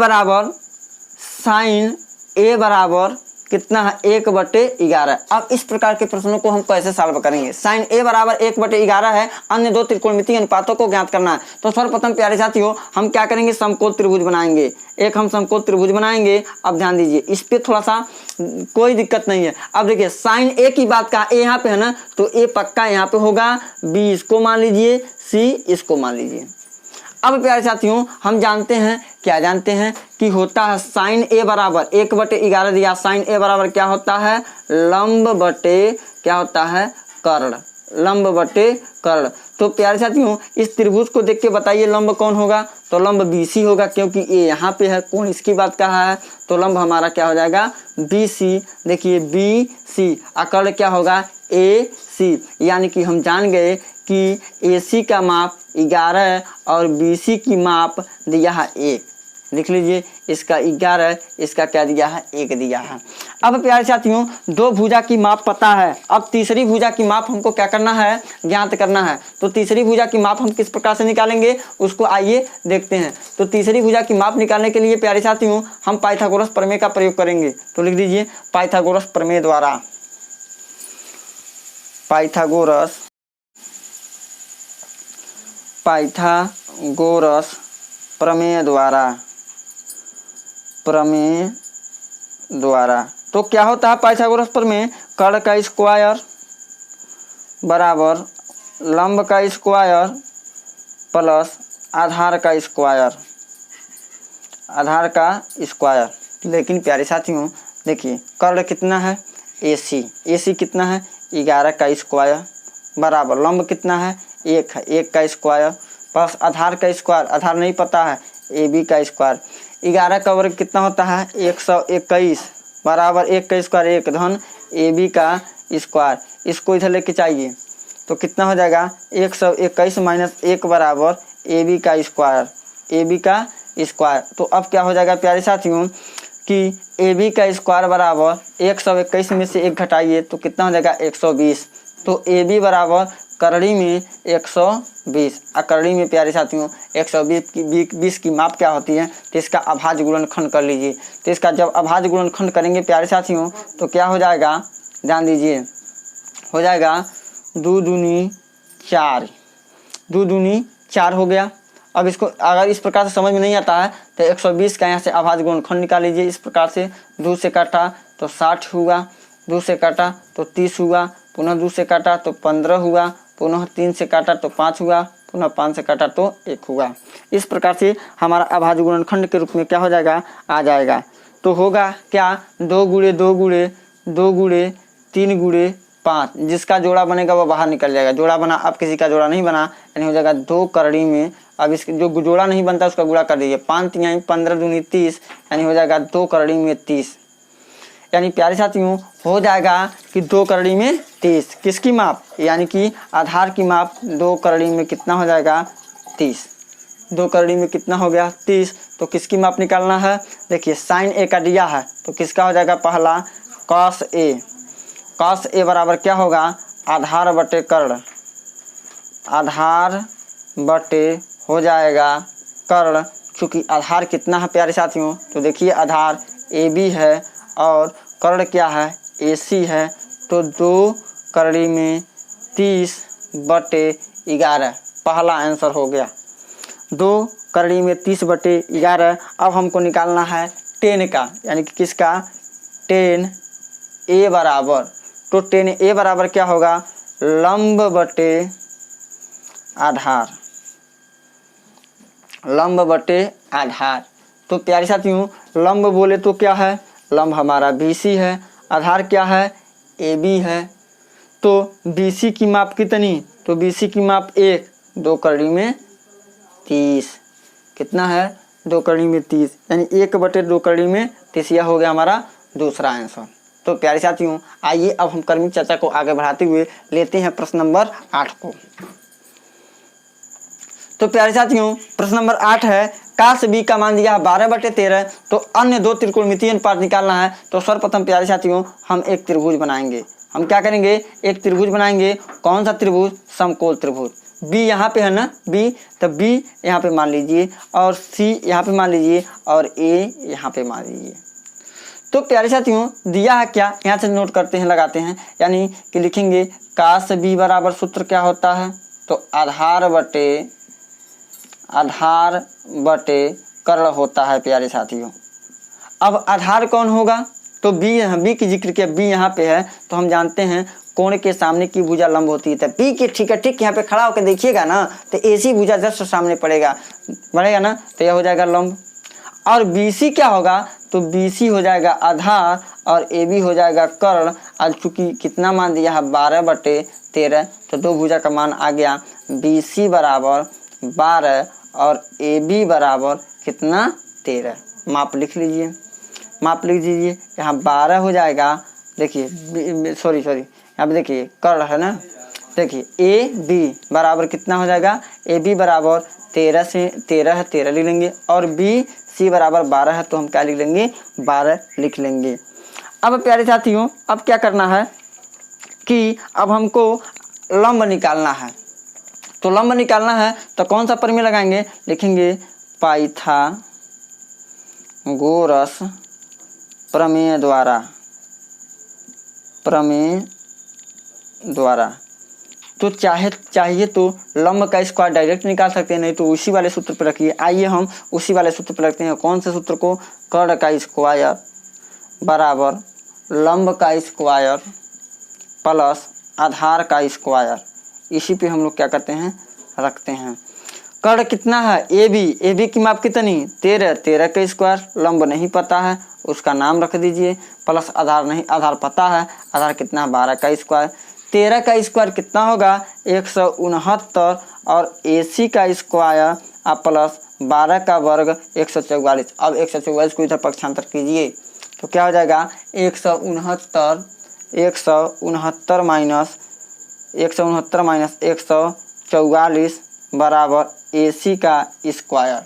बराबर कितना है, 1/11। अब इस प्रकार के प्रश्नों को हम कैसे सॉल्व करेंगे। साइन ए बराबर 1/11 है, अन्य 2 त्रिकोणमितीय अनुपातों को ज्ञात करना है। तो सर्वप्रथम प्यारे साथियों हम क्या करेंगे, समकोण त्रिभुज बनाएंगे। एक हम समकोण त्रिभुज बनाएंगे। अब ध्यान दीजिए इस पे थोड़ा सा कोई दिक्कत नहीं है। अब देखिए साइन ए की बात का, ए यहाँ पे है ना, तो ए पक्का यहाँ पे होगा, बी इसको मान लीजिए, सी इसको मान लीजिए। अब प्यारे साथियों हम जानते हैं, क्या जानते हैं कि होता है साइन ए बराबर 1/11 दिया। साइन ए बराबर क्या होता है, लंब बटे क्या होता है, कर्ण, लंब बटे कर्ण। तो प्यारे साथियों इस त्रिभुज को देख के बताइए लंब कौन होगा, तो लंब बीसी होगा, क्योंकि ए यहाँ पे है, कोण इसकी बात कहा है, तो लंब हमारा क्या हो जाएगा, बीसी। देखिए बीसी, और कर्ण क्या होगा, ए सी। यानी कि हम जान गए कि AC का माप 11 और BC की माप दिया है 1। लिख लीजिए, इसका 11, इसका क्या दिया है, 1 दिया है। अब प्यारे साथियों 2 भुजा की माप पता है, अब तीसरी भुजा की माप हमको क्या करना है, ज्ञात करना है। तो तीसरी भुजा की माप हम किस प्रकार से निकालेंगे, उसको आइए देखते हैं। तो तीसरी भुजा की माप निकालने के लिए प्यारे साथियों हम पाइथागोरस प्रमेय का प्रयोग करेंगे। तो लिख दीजिए पाइथागोरस प्रमेय द्वारा, पाइथागोरस प्रमेय द्वारा। तो क्या होता है पाइथागोरस प्रमेय, कर्ण का स्क्वायर बराबर लंब का स्क्वायर प्लस आधार का स्क्वायर। लेकिन प्यारे साथियों देखिए कर्ण कितना है, AC कितना है, 11 का स्क्वायर बराबर लंब कितना है, 1 है, 1 का स्क्वायर प्लस आधार का स्क्वायर, आधार नहीं पता है, AB का स्क्वायर। 11 का वर्ग कितना होता है, 121 बराबर 1 का स्क्वायर 1 धन AB का स्क्वायर। इसको इधर लेके चाहिए तो कितना हो जाएगा, 121 माइनस 1 बराबर AB का स्क्वायर। तो अब क्या हो जाएगा प्यारे साथियों कि AB का स्क्वायर बराबर 121 में से 1 घटाइए तो कितना हो जाएगा, 120। तो AB बराबर करड़ी में 120, करड़ी में प्यारे साथियों 120 की माप क्या होती है, तो इसका अभाज्य गुणनखंड कर लीजिए। तो इसका जब अभाज्य गुणनखंड करेंगे प्यारे साथियों तो क्या हो जाएगा, ध्यान दीजिए, हो जाएगा 2 दूनी 4 हो गया। अब इसको अगर इस प्रकार से समझ में नहीं आता है तो 120 का यहाँ से अभाज्य गुणनखंड निकाल लीजिए। इस प्रकार से 2 से काटा तो 60 हुआ, 2 से काटा तो 30 हुआ, पुनः 2 से काटा तो 15 हुआ, पुनः 3 से काटा तो 5 हुआ, पुनः 5 से काटा तो 1 हुआ। इस प्रकार से हमारा अभाज्य गुणनखंड के रूप में क्या हो जाएगा, आ जाएगा। तो होगा क्या, 2 गुणे 2 गुणे 2 गुणे 3 गुणे 5, जिसका जोड़ा बनेगा वो बाहर निकल जाएगा। जोड़ा बना, अब किसी का जोड़ा नहीं बना, यानी हो जाएगा 2 करड़ी में। अब इसके जो जोड़ा नहीं बनता उसका गुणा कर दीजिए, 5 3 15 दूनी 30, यानी हो जाएगा 2 करड़ी में 30। यानी प्यारे साथियों हो जाएगा कि 2 करड़ी में 30। किसकी माप, यानी कि आधार की माप 2 करड़ी में कितना हो जाएगा 30। 2 करड़ी में कितना हो गया 30। तो किसकी माप निकालना है, देखिए साइन ए का दिया है तो किसका हो जाएगा पहला कॉस ए। कॉस ए बराबर क्या होगा आधार बटे कर्ण, आधार बटे हो जाएगा कर्ण। चूँकि आधार कितना है प्यारे साथियों, तो देखिए आधार ए बी है और कर्ण क्या है ए सी है। तो 2 करड़ी में 30 बटे 11 पहला आंसर हो गया। 2 करड़ी में 30 बटे 11। अब हमको निकालना है 10 का, यानी कि किसका 10 ए बराबर। तो 10 ए बराबर क्या होगा लंब बटे आधार, लंब बटे आधार। तो प्यारे साथियों लंब बोले तो क्या है, लंब हमारा BC है, आधार क्या है AB है। तो BC की माप कितनी, तो BC की माप 1, 2 करड़ी में 30 कितना है 2 करड़ी में 30, यानी 1 बटे 2 करड़ी में 30। यह हो गया हमारा दूसरा आंसर। तो प्यारे साथियों आइए अब हम क्रमिक चर्चा को आगे बढ़ाते हुए लेते हैं प्रश्न नंबर 8 को। तो प्यारे साथियों प्रश्न नंबर 8 है काश बी का मान दिया है 12/13। तो अन्य 2 त्रिकोणमितीय अनुपात निकालना है। तो सर्वप्रथम प्यारे साथियों हम एक त्रिभुज बनाएंगे। हम क्या करेंगे एक त्रिभुज बनाएंगे। कौन सा त्रिभुज, समकोण त्रिभुज। बी यहाँ पे है ना बी, तो बी यहाँ पे मान लीजिए और सी यहाँ पे मान लीजिए और ए यहाँ पे मान लीजिए। तो प्यारे साथियों दिया है क्या, यहाँ से नोट करते हैं लगाते हैं, यानी कि लिखेंगे काश बी बराबर सूत्र क्या होता है, तो आधार बटे कर्ण होता है प्यारे साथियों। अब आधार कौन होगा, तो बी की जिक्र किया, बी यहाँ पे है तो हम जानते हैं कोण के सामने की भुजा लंब होती है। तो बी के ठीक यहाँ पे खड़ा होकर देखिएगा ना तो ऐसी भुजा जस्ट सामने बढ़ेगा ना, तो यह हो जाएगा लंब। और BC क्या होगा, तो BC हो जाएगा आधार और AB हो जाएगा कर्ण। और चूंकि कितना मान दिया है 12/13, तो 2 भुजा का मान आ गया BC बराबर 12 और AB बराबर कितना 13। माप लिख लीजिए, माप लिख दीजिए। यहाँ 12 हो जाएगा, देखिए सॉरी यहाँ पे देखिए कर्ण है ना, देखिए AB बराबर कितना हो जाएगा, AB बराबर 13 से 13 है 13 लिख लेंगे और BC बराबर 12 है तो हम क्या लिख लेंगे 12 लिख लेंगे। अब प्यारे साथियों अब क्या करना है कि अब हमको लंब निकालना है। तो लंब निकालना है तो कौन सा प्रमेय लगाएंगे, लिखेंगे पाइथागोरस प्रमेय द्वारा। तो चाहिए तो लंब का स्क्वायर डायरेक्ट निकाल सकते हैं, नहीं तो उसी वाले सूत्र पर रखिए। आइए हम उसी वाले सूत्र पर रखते हैं। कौन से सूत्र को, कर्ण का स्क्वायर बराबर लंब का स्क्वायर प्लस आधार का स्क्वायर। इसी पे हम लोग क्या करते हैं रखते हैं। कर्ण कितना है AB की माप कितनी 13 का स्क्वायर, लंब नहीं पता है उसका नाम रख दीजिए, प्लस आधार नहीं, आधार पता है, आधार कितना है 12 का स्क्वायर। 13 का स्क्वायर कितना होगा 169 और AC का स्क्वायर प्लस 12 का वर्ग 144। अब 144 को इधर पक्षांतर कीजिए तो क्या हो जाएगा 169 माइनस 144 बराबर AC का स्क्वायर।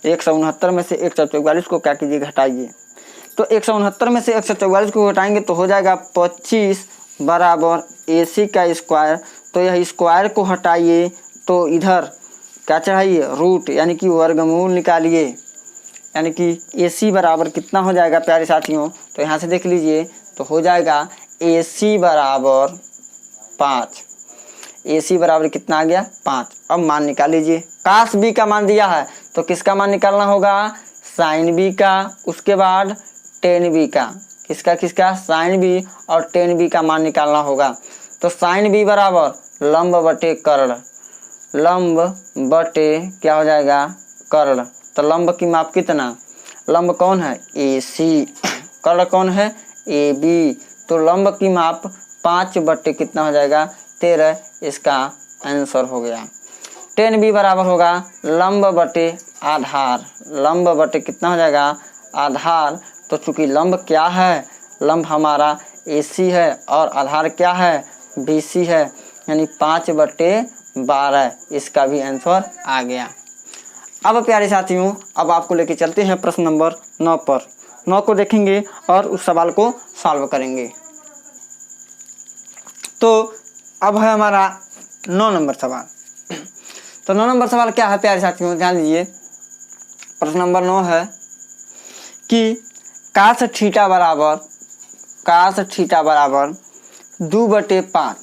169 में से 144 को क्या कीजिए घटाइए, तो 169 में से 144 को घटाएंगे तो हो जाएगा 25 बराबर AC का स्क्वायर। तो यह स्क्वायर को हटाइए तो इधर क्या चढ़ाइए रूट, यानी कि वर्गमूल निकालिए, यानी कि AC बराबर कितना हो जाएगा प्यारे साथियों, तो यहाँ से देख लीजिए तो हो जाएगा AC बराबर 5। AC बराबर कितना आ गया 5। अब मान निकाल लीजिए। काश B का मान दिया है तो किसका मान निकालना होगा साइन B का, उसके बाद टेन B का। किसका साइन B और टेन B का मान निकालना होगा। तो साइन B बराबर लंब बटे कर्ण, लंब बटे क्या हो जाएगा कर्ण। तो लंब की माप कितना, लंब कौन है AC, कर्ण कौन है AB। तो लंब की माप 5 बटे कितना हो जाएगा 13, इसका आंसर हो गया। टेन B बराबर होगा लंब बटे आधार, लंब बटे कितना हो जाएगा आधार। तो चूंकि लंब क्या है लंब हमारा AC है और आधार क्या है, BC है, यानी 5/12। इसका भी आंसर आ गया। अब प्यारे साथियों, अब आपको लेके चलते हैं प्रश्न नंबर 9 पर। 9 को देखेंगे और उस सवाल को सॉल्व करेंगे। तो अब है हमारा 9 नंबर सवाल। तो 9 नंबर सवाल क्या है प्यारे साथियों, ध्यान दीजिए। प्रश्न नंबर 9 है कि काश थीटा बराबर 2/5।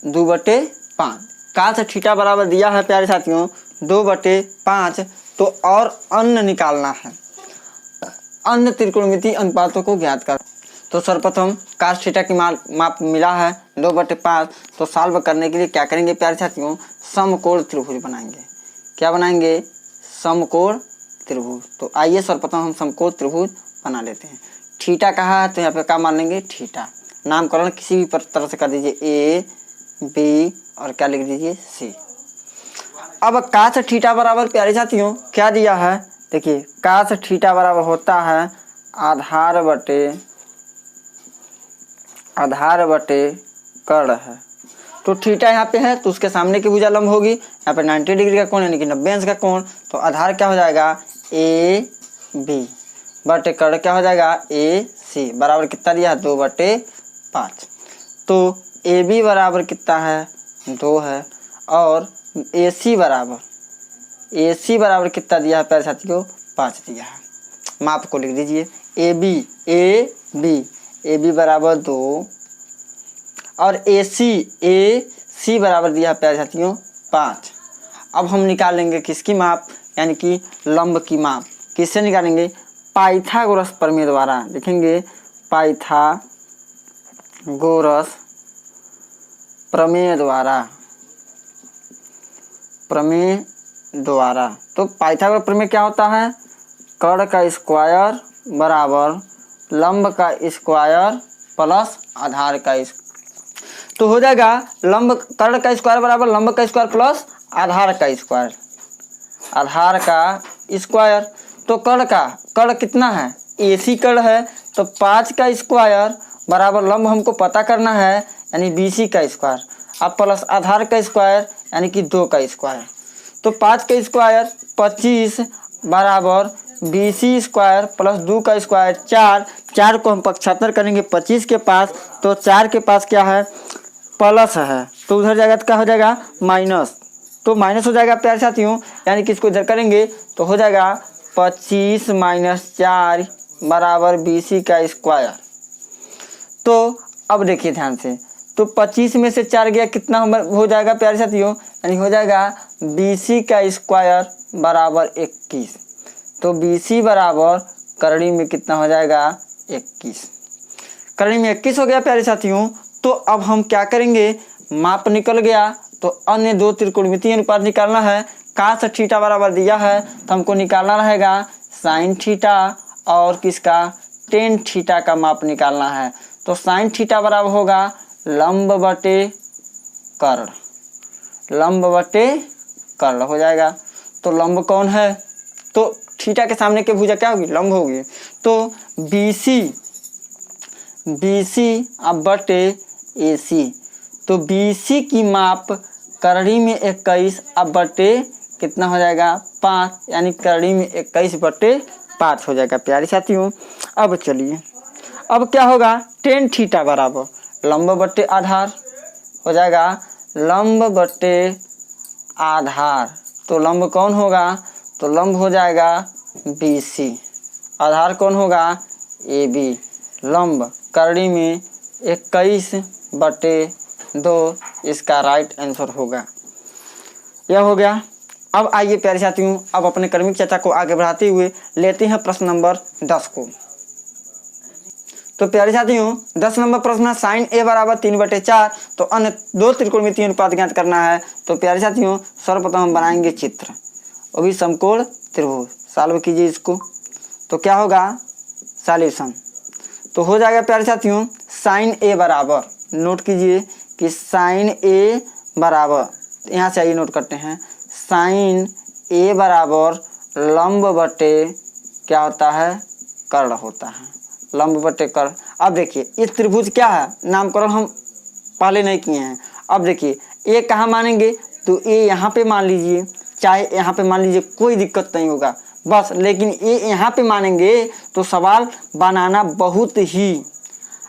2/5 काश थीटा बराबर दिया है प्यारे साथियों 2/5। तो और अन्य निकालना है, अन्य त्रिकोणमितीय अनुपातों को ज्ञात कर। तो सर्वप्रथम काश थीटा की माप मिला है 2/5। तो सॉल्व करने के लिए क्या करेंगे प्यारे साथियों, समकोण त्रिभुज बनाएंगे। क्या बनाएंगे, समकोण त्रिभुज। तो आइए सर्वप्रथम हम समकोण त्रिभुज बना लेते हैं। थीटा कहाँ है, तो यहाँ पे क्या मान लेंगे, थीटा। नामकरण किसी भी तरह से कर दीजिए, A, B और क्या लिख दीजिए, C। अब काश थीटा बराबर प्यारे साथियों क्या दिया है, देखिए काश थीटा बराबर होता है आधार बटे कर्ण है। तो थीटा यहाँ पे है तो उसके सामने की भुजा लंब होगी, यहाँ पे 90 डिग्री का कोण यानी कि 90 अंश का कोण। तो आधार क्या हो जाएगा, AB बटे कर्ण क्या हो जाएगा, AC बराबर कितना दिया है, 2/5। तो AB बराबर कितना है, 2 है। और AC बराबर कितना दिया है प्यारे साथियों, 5 दिया है। माप को लिख दीजिए, AB बराबर 2 और AC बराबर दिया है प्यारे साथियों 5। अब हम निकालेंगे किसकी माप, यानी कि लंब की माप। किससे निकालेंगे, पाइथागोरस प्रमेय द्वारा। लिखेंगे पाइथागोरस प्रमेय द्वारा। तो पाइथागोरस प्रमेय क्या होता है, कर्ण का स्क्वायर बराबर लंब का स्क्वायर प्लस आधार का स्क्वायर। तो हो जाएगा कर्ण का स्क्वायर बराबर लंब का स्क्वायर प्लस आधार का स्क्वायर। तो कर्ण कितना है, AC कर्ण है। तो 5 का स्क्वायर बराबर लंब हमको पता करना है यानी BC का स्क्वायर, अब प्लस आधार का स्क्वायर यानी कि 2 का स्क्वायर। तो 5 का स्क्वायर 25 बराबर BC स्क्वायर प्लस 2 का स्क्वायर 4 को हम पक्षांतर करेंगे 25 के पास। तो 4 के पास क्या है, प्लस है, तो उधर जाएगा तो क्या हो जाएगा, माइनस। तो माइनस हो जाएगा प्यारे साथियों, यानी कि इसको इधर करेंगे तो हो जाएगा 25 - 4 बराबर BC का स्क्वायर। तो अब देखिए ध्यान से, तो 25 में से 4 गया कितना हो जाएगा प्यारे साथियों, यानी हो जाएगा BC का स्क्वायर बराबर 21। तो BC बराबर करणी में कितना हो जाएगा, 21। करणी में 21 हो गया प्यारे साथियों। तो अब हम क्या करेंगे, माप निकल गया तो अन्य 2 त्रिकोणमितीय अनुपात निकालना है। काश थीटा बराबर दिया है तो हमको निकालना रहेगा साइन थीटा और किसका, टेन थीटा का माप निकालना है। तो साइन थीटा बराबर होगा लंब बटे कर्ण हो जाएगा। तो लंब कौन है, तो थीटा के सामने की भुजा क्या होगी, लंब होगी। तो BC अब बटे AC। तो BC की माप करणी में 21 अब बटे कितना हो जाएगा, 5, यानी करणी में 21/5 हो जाएगा प्यारे साथियों। अब चलिए, अब क्या होगा, टेन थीटा बराबर लंब बटे आधार हो जाएगा, लंब बटे आधार। तो लंब कौन होगा, तो लंब हो जाएगा BC, आधार कौन होगा, AB। लंब करणी में 21/2 इसका राइट आंसर होगा। यह हो गया। अब आइए प्यारे साथियों, अब अपने क्रमिक चर्चा को आगे बढ़ाते हुए लेते हैं प्रश्न नंबर 10 को। तो प्यारे साथियों 10 नंबर प्रश्न है, साइन A बराबर 3/4। तो अन्य 2 त्रिकोणमितीय अनुपात ज्ञात करना है। तो प्यारे साथियों सर्वप्रथम हम बनाएंगे चित्र, वो भी समकोण त्रिभुज। सॉल्व कीजिए इसको, तो क्या होगा सॉल्यूशन। तो हो जाएगा प्यारे साथियों साइन A बराबर, नोट कीजिए कि साइन A बराबर, यहाँ से आइए नोट करते हैं, साइन A बराबर लंब बटे क्या होता है, कर्ण होता है। लंब बटे कर्ण, अब देखिए इस त्रिभुज क्या है, नामकरण हम पहले नहीं किए हैं। अब देखिए ए कहाँ मानेंगे, तो ए यहाँ पे मान लीजिए, चाहे यहाँ पे मान लीजिए, कोई दिक्कत नहीं होगा बस। लेकिन ए यहाँ पे मानेंगे तो सवाल बनाना बहुत ही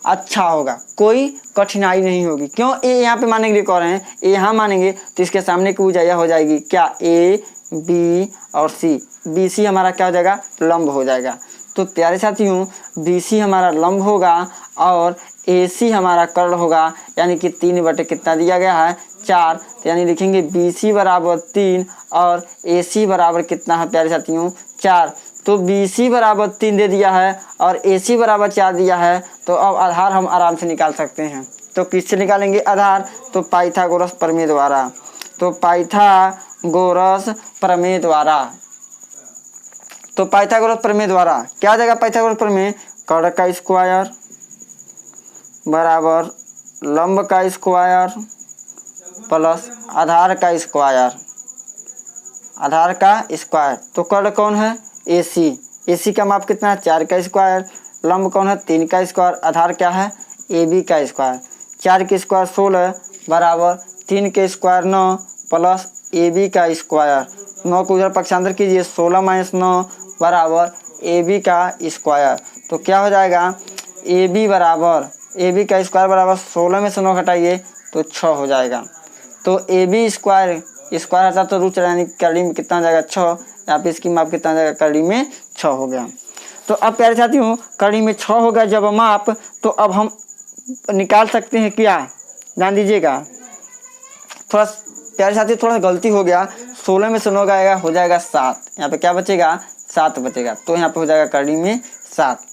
अच्छा होगा, कोई कठिनाई नहीं होगी। क्यों ए यहाँ पे मानेंगे कह रहे हैं, ए यहाँ मानेंगे तो इसके सामने की भुजा हो जाएगी क्या, ए बी और सी। बी सी हमारा क्या हो जाएगा, लंब हो जाएगा। तो प्यारे साथियों बी सी हमारा लंब होगा और ए सी हमारा कर्ण होगा, यानी कि 3 बटे कितना दिया गया है, 4। तो यानी लिखेंगे बी सी बराबर 3 और ए सी बराबर कितना है प्यारे साथियों, 4। तो बी सी बराबर 3 दे दिया है और ए सी बराबर 4 दिया है। तो अब आधार हम आराम से निकाल सकते हैं। तो किससे निकालेंगे आधार, तो पाइथागोरस प्रमेय द्वारा। तो पाइथागोरस प्रमेय द्वारा, तो पाइथागोरस प्रमेय द्वारा क्या आ जाएगा, पाइथागोरस प्रमेय कर्ण का स्क्वायर बराबर लंब का स्क्वायर प्लस आधार का स्क्वायर, आधार का स्क्वायर। तो कर्ण कौन है, ए सी, ए सी का माप कितना है, 4 का स्क्वायर। लंब कौन है, 3 का स्क्वायर। आधार क्या है, ए बी का स्क्वायर। 4 के स्क्वायर 16 बराबर 3 के स्क्वायर 9 प्लस ए बी का स्क्वायर। 9 को उधर पक्षांतर कीजिए, 16 माइनस 9 बराबर ए बी का स्क्वायर। तो क्या हो जाएगा, ए बी बराबर, ए बी का स्क्वायर बराबर 16 में से 9 घटाइए तो 6 हो जाएगा। तो ए बी स्क्वायर, स्क्वायर हटा तो रूट यानी कड़ी में कितना जाएगा, 6। यहाँ पे इसकी माप कितना जाएगा, कड़ी में 6 हो गया। तो अब प्यारे साथियों कड़ी में 6 हो गया जब माप, तो अब हम निकाल सकते हैं क्या, ध्यान दीजिएगा। थोड़ा प्यारे साथियों थोड़ा गलती हो गया, 16 में से 9 गएगा हो जाएगा 7। यहाँ पे क्या बचेगा, 7 बचेगा। तो यहाँ पे हो जाएगा कड़ी में 7।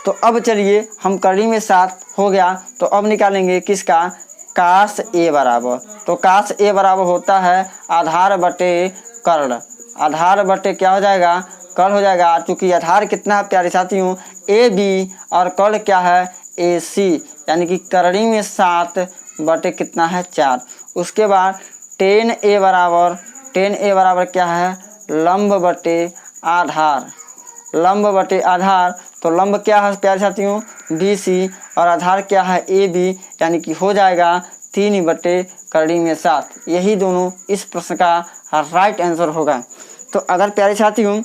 तो अब चलिए हम कड़ी में 7 हो गया, तो अब निकालेंगे किसका, काश ए बराबर। तो काश ए बराबर होता है आधार बटे कर्ण, आधार बटे क्या हो जाएगा, कर्ण हो जाएगा। चूंकि आधार कितना है प्यारे साथियों, ए बी और कर्ण क्या है, ए सी, यानी कि करणी में 7 बटे कितना है, 4। उसके बाद 10 ए बराबर क्या है, लंब बटे आधार, लंब बटे आधार। तो लंब क्या है प्यारे साथियों, बी सी, और आधार क्या है, ए बी, यानी कि हो जाएगा 3 बटे कड़ी में 7। यही दोनों इस प्रश्न का राइट आंसर होगा। तो अगर प्यारे साथियों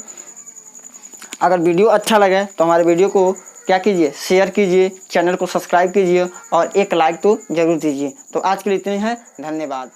अगर वीडियो अच्छा लगे तो हमारे वीडियो को क्या कीजिए, शेयर कीजिए, चैनल को सब्सक्राइब कीजिए और एक लाइक तो जरूर दीजिए। तो आज के लिए इतनी है, धन्यवाद।